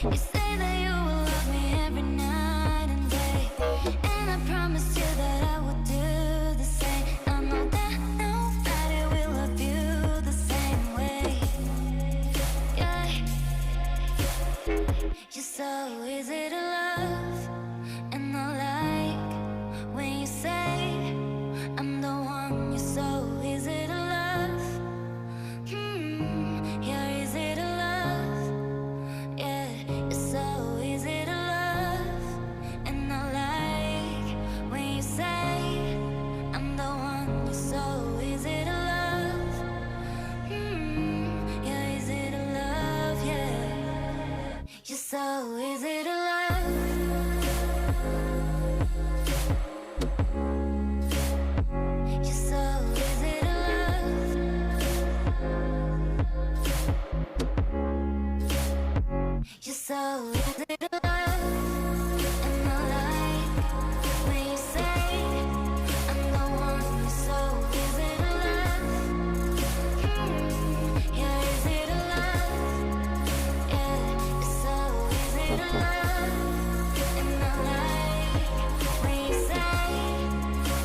You say that you will love me every night and day, and I promised you that I would do the same. I know that nobody will love you the same way. Yeah. You're so easy to love, and I like when you say I'm the one. You're so easy to love. You're easy to love. Yeah, you're so easy to love, and I like when you say I'm the one. You're so easy to love. You're easy to love. Yeah, you're so easy to love. You're so easy to love. You're so easy to love, and I like when you say I'm the one. You're so easy to love. You're easy to love. Yeah, you're so easy to love, and I like when you say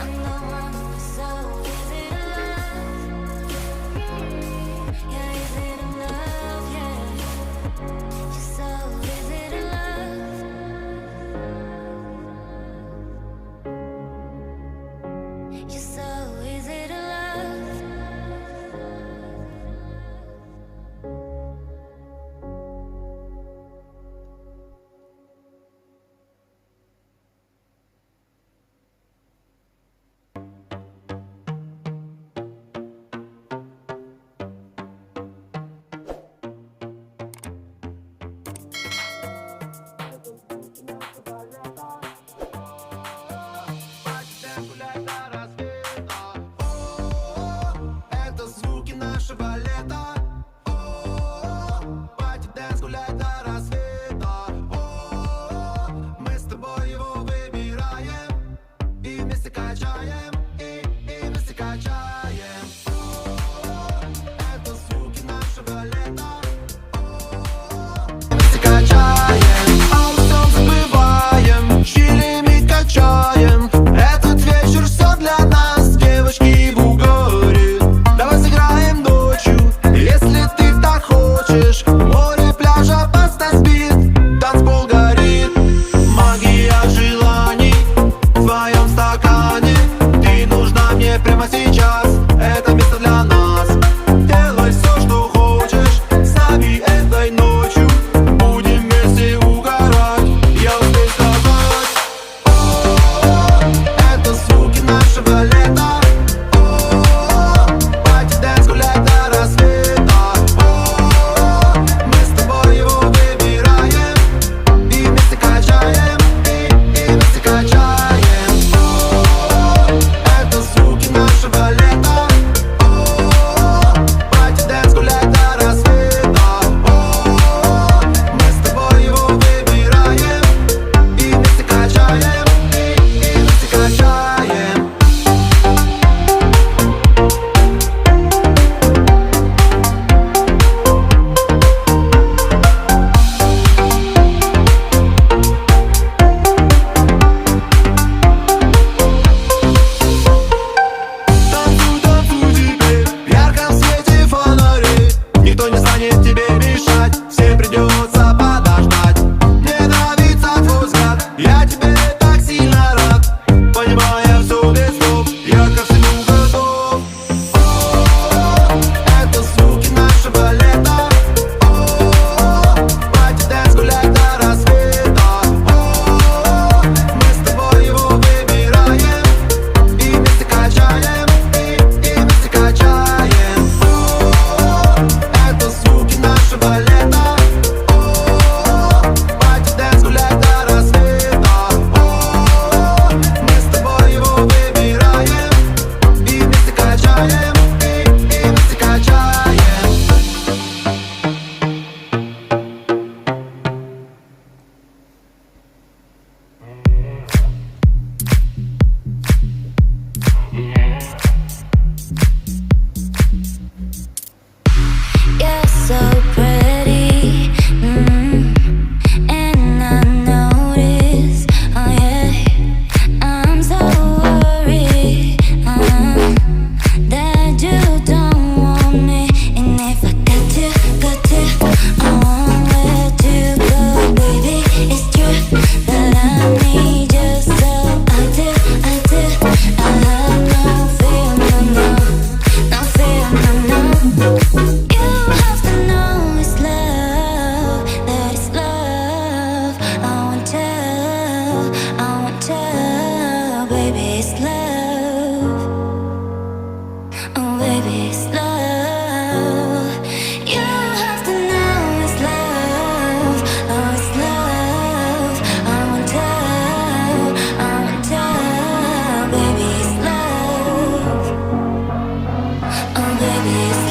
I'm the one. You're so easy to love. You're easy to love. Yeah, you're so easy to love. You're so easy to love. Гулять до рассвета. О, это звуки нашего лета. О, пати дэнс, гулять до рассвета. О, мы с тобой его выбираем и вместе качаем, и вместе качаем. О, это звуки нашего лета. О, вместе качаем, обо всем забываем, чилим и качаем. Этот вечер все для нас, девочки в угоре. Давай сыграем ночью, если baby, it's